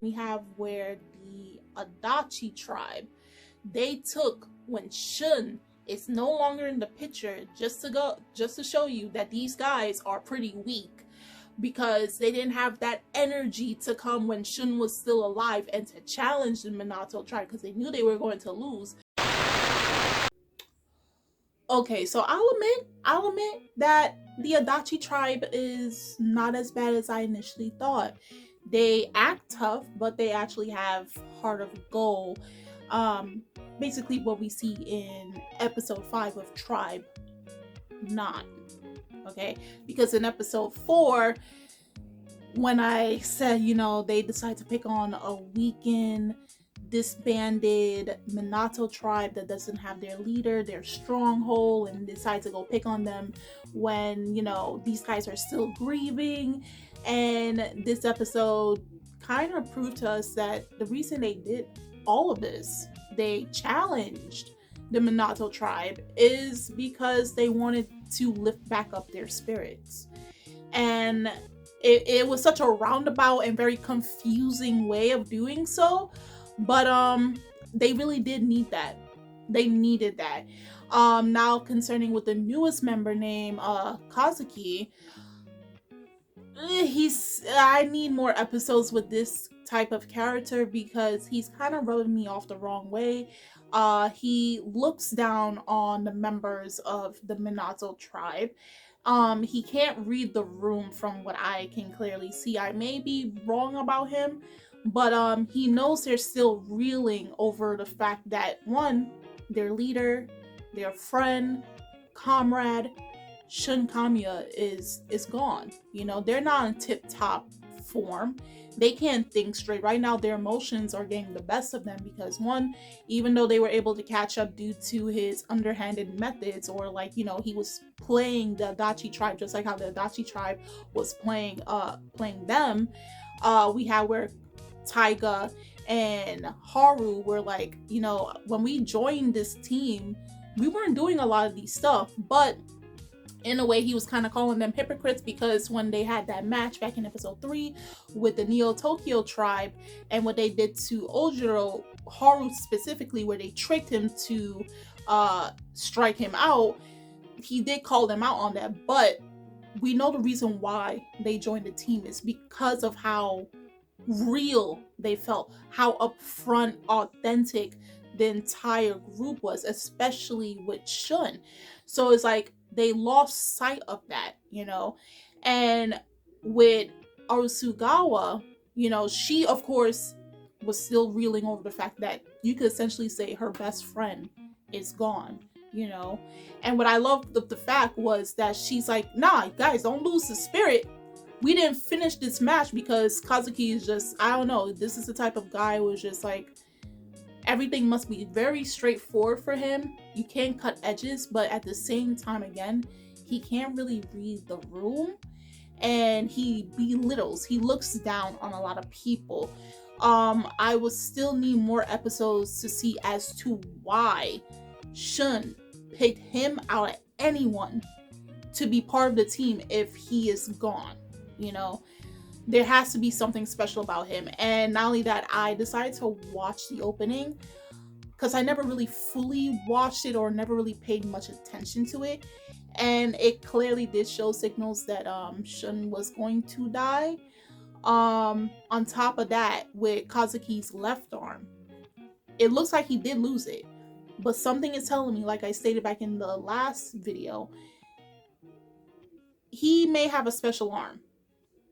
We have where the Adachi tribe, they took when Shun is no longer in the picture just to show you that these guys are pretty weak, because they didn't have that energy to come when Shun was still alive and to challenge the Minato tribe because they knew they were going to lose. Okay, so I'll admit that the Adachi tribe is not as bad as I initially thought. They act tough, but they actually have heart of gold. Basically what we see in episode 5 of Tribe 9. Okay, because in episode 4, when I said, they decide to pick on a weakened, disbanded Minato tribe that doesn't have their leader, their stronghold, and decide to go pick on them when, these guys are still grieving. And this episode kind of proved to us that the reason they did all of this, they challenged the Minato tribe, is because they wanted to lift back up their spirits. And it was such a roundabout and very confusing way of doing so, but they really did need that. They needed that. Now concerning with the newest member named Kazuki, I need more episodes with this type of character because he's kind of rubbing me off the wrong way. He looks down on the members of the Minato tribe. He can't read the room from what I can clearly see. I may be wrong about him, but he knows they're still reeling over the fact that, one, their leader, their friend, comrade, Shun Kamiya is gone. They're not in tip-top form. They can't think straight. Right now, their emotions are getting the best of them because, one, even though they were able to catch up due to his underhanded methods, or he was playing the Adachi tribe just like how the Adachi tribe was playing them. We had where Taiga and Haru were when we joined this team, we weren't doing a lot of these stuff, but in a way, he was kind of calling them hypocrites because when they had that match back in episode 3 with the Neo Tokyo tribe and what they did to Ojiro, Haru specifically, where they tricked him to strike him out, he did call them out on that. But we know the reason why they joined the team is because of how real they felt, how upfront, authentic the entire group was, especially with Shun. So it's they lost sight of that, and with Arasugawa, she of course was still reeling over the fact that you could essentially say her best friend is gone, and what I loved the fact was that she's nah, guys, don't lose the spirit. We didn't finish this match because Kazuki is just, I don't know, this is the type of guy who is just everything must be very straightforward for him. You can't cut edges, but at the same time, again, he can't really read the room, and he belittles, he looks down on a lot of people. I would still need more episodes to see as to why Shun picked him out of anyone to be part of the team if he is gone. There has to be something special about him. And not only that, I decided to watch the opening because I never really fully watched it or never really paid much attention to it. And it clearly did show signals that Shun was going to die. On top of that, with Kazuki's left arm, it looks like he did lose it. But something is telling me, like I stated back in the last video, he may have a special arm.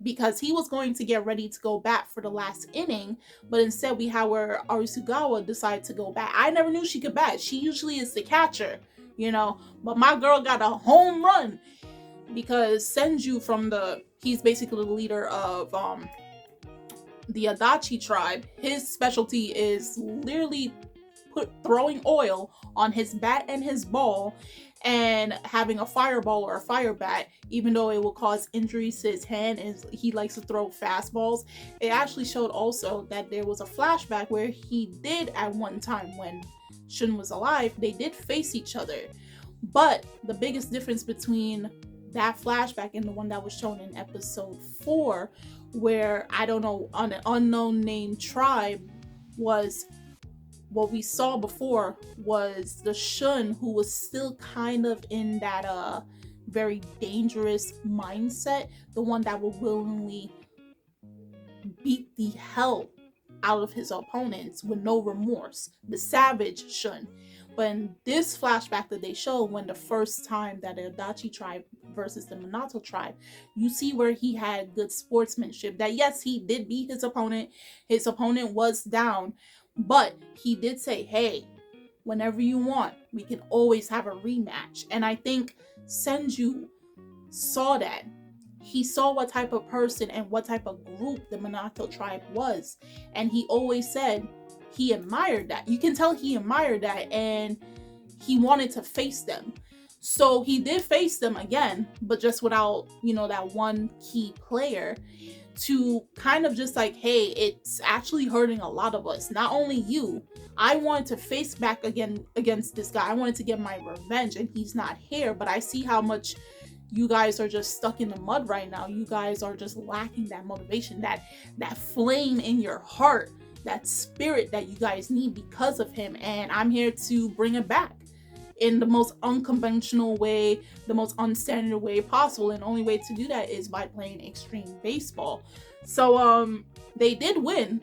Because he was going to get ready to go back for the last inning, but instead we have where Arasugawa decided to go back. I never knew she could bat. She usually is the catcher, but my girl got a home run because Senju he's basically the leader of the Adachi tribe. His specialty is literally throwing oil on his bat and his ball and having a fireball or a fire bat, even though it will cause injuries to his hand, and he likes to throw fastballs. It actually showed also that there was a flashback where he did at one time, when Shun was alive, they did face each other. But the biggest difference between that flashback and the one that was shown in episode 4 where, I don't know, on an unknown name tribe was what we saw before was the Shun, who was still kind of in that very dangerous mindset, the one that will willingly beat the hell out of his opponents with no remorse, the savage Shun. But in this flashback that they show, when the first time that the Adachi tribe versus the Minato tribe, you see where he had good sportsmanship. That yes, he did beat his opponent. His opponent was down, but he did say, hey, whenever you want, we can always have a rematch. And I think Senju saw that. He saw what type of person and what type of group the Minato tribe was. And he always said he admired that. You can tell he admired that, and he wanted to face them. So he did face them again, but just without, that one key player to kind of just like, hey, it's actually hurting a lot of us. Not only you. I wanted to face back again against this guy. I wanted to get my revenge, and he's not here. But I see how much you guys are just stuck in the mud right now. You guys are just lacking that motivation, that flame in your heart, that spirit that you guys need because of him. And I'm here to bring it back in the most unconventional way, the most unstandard way possible. And the only way to do that is by playing extreme baseball. So they did win,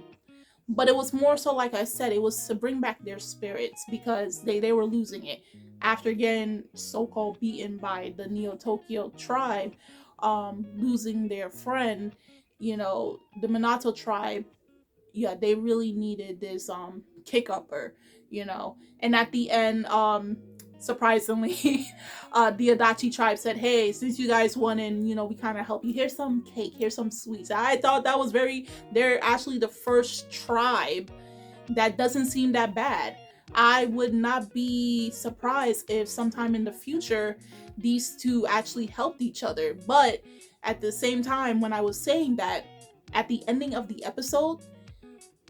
but it was more so, like I said, it was to bring back their spirits, because they were losing it after getting so-called beaten by the Neo-Tokyo tribe, losing their friend. The Minato tribe, yeah, they really needed this kick-upper, and at the end, surprisingly, the Adachi tribe said, hey, since you guys won and we kind of help you, here's some cake, here's some sweets. I thought that was they're actually the first tribe that doesn't seem that bad. I would not be surprised if sometime in the future these two actually helped each other. But at the same time, when I was saying that, at the ending of the episode,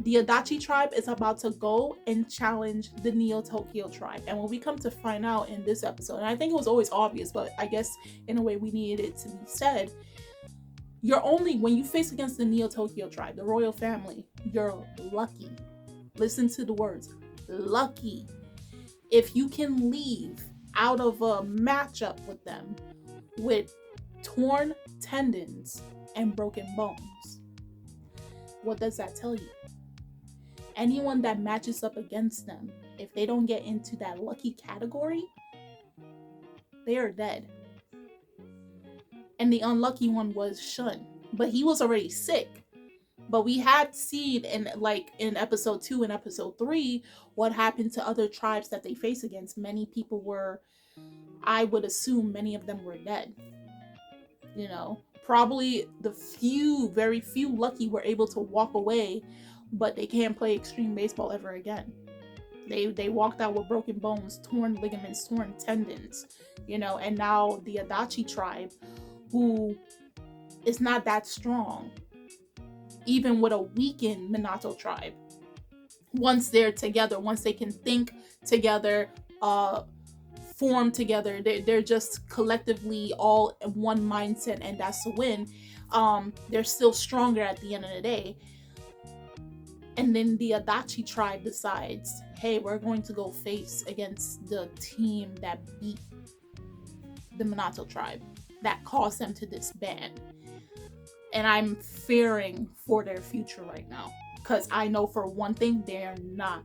the Adachi tribe is about to go and challenge the Neo-Tokyo tribe. And when we come to find out in this episode, and I think it was always obvious, but I guess in a way we needed it to be said, when you face against the Neo-Tokyo tribe, the royal family, you're lucky. Listen to the words, lucky, if you can leave out of a matchup with them with torn tendons and broken bones. What does that tell you? Anyone that matches up against them, if they don't get into that lucky category, they are dead. And the unlucky one was Shun, but he was already sick. But we had seen in episode 2 and episode 3 what happened to other tribes that they face against. Many people were, I would assume many of them were dead. Probably the very few lucky were able to walk away, but they can't play extreme baseball ever again. They walked out with broken bones, torn ligaments, torn tendons, and now the Adachi tribe, who is not that strong, even with a weakened Minato tribe, once they're together, once they can think together, form together, they're just collectively all in one mindset, and that's to win. They're still stronger at the end of the day. And then the Adachi tribe decides, hey, we're going to go face against the team that beat the Minato tribe, that caused them to disband. And I'm fearing for their future right now, because I know for one thing, they're not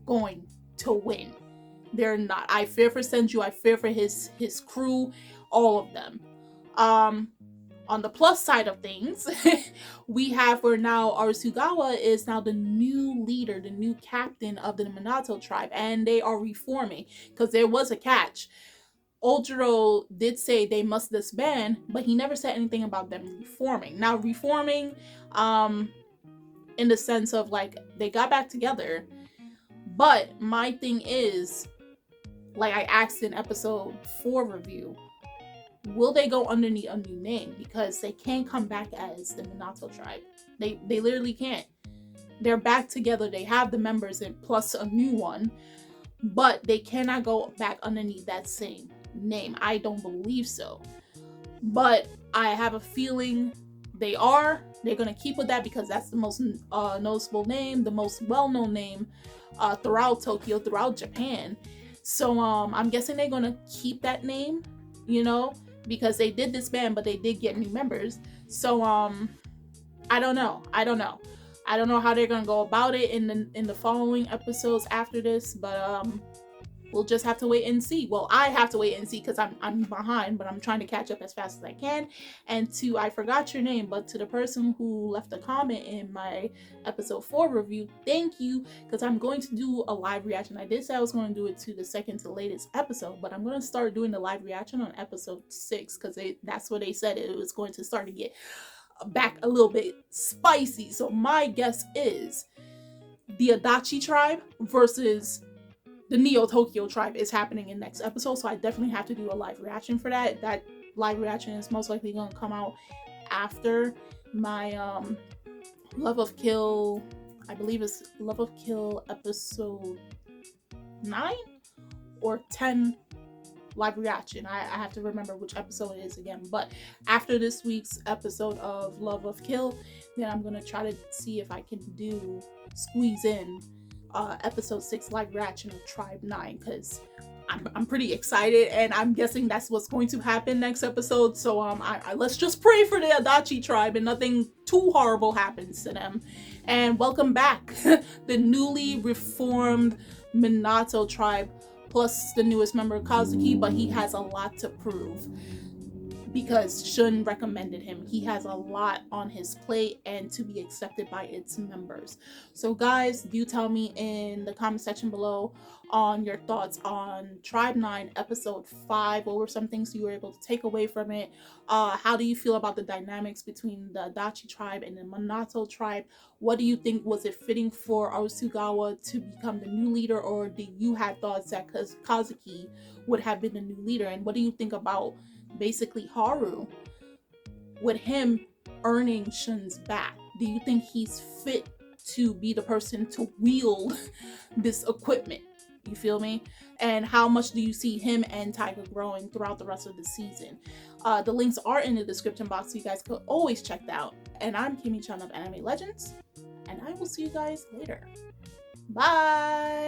going to win. They're not. I fear for Senju. I fear for his crew, all of them. On the plus side of things, we have where now Arasugawa is now the new leader, the new captain of the Minato tribe, and they are reforming, because there was a catch. Ojiro did say they must disband, but he never said anything about them reforming. Now, reforming, in the sense of like they got back together, but my thing is, like I asked in episode 4 review, will they go underneath a new name? Because they can't come back as the Minato tribe. They literally can't. They're back together. They have the members and plus a new one, but they cannot go back underneath that same name. I don't believe so. But I have a feeling they're gonna keep with that because that's the most noticeable name, the most well-known name throughout Tokyo, throughout Japan. So I'm guessing they're gonna keep that name, you know, because they did disband, but they did get new members. So I don't know. I don't know how they're gonna go about it in the following episodes after this, but we'll just have to wait and see. Well, I have to wait and see because I'm behind, but I'm trying to catch up as fast as I can. And I forgot your name, but to the person who left a comment in my episode 4 review, thank you, because I'm going to do a live reaction. I did say I was going to do it to the second to latest episode, but I'm going to start doing the live reaction on episode 6 because that's what they said it was going to start to get back a little bit spicy. So my guess is the Adachi tribe versus the Neo Tokyo tribe is happening in next episode, so I definitely have to do a live reaction for that. That live reaction is most likely going to come out after my Love of Kill, I believe it's Love of Kill episode 9 or 10 live reaction. I have to remember which episode it is again, but after this week's episode of Love of Kill, then I'm going to try to see if I can squeeze in episode 6 live reaction of Tribe 9 because I'm pretty excited and I'm guessing that's what's going to happen next episode. So let's just pray for the Adachi tribe and nothing too horrible happens to them. And welcome back the newly reformed Minato tribe plus the newest member Kazuki, but he has a lot to prove because Shun recommended him. He has a lot on his plate and to be accepted by its members. So guys, do tell me in the comment section below on your thoughts on Tribe 9 episode 5. What were some things you were able to take away from it? How do you feel about the dynamics between the Adachi tribe and the Minato tribe? What do you think? Was it fitting for Arasugawa to become the new leader, or do you have thoughts that Kazuki would have been the new leader? And what do you think about basically Haru, with him earning Shun's back? Do you think he's fit to be the person to wield this equipment? You feel me? And how much do you see him and Tiger growing throughout the rest of the season? The links are in the description box, so you guys could always check that out. And I'm Kimmy Chan of Anime Legends, and I will see you guys later. Bye!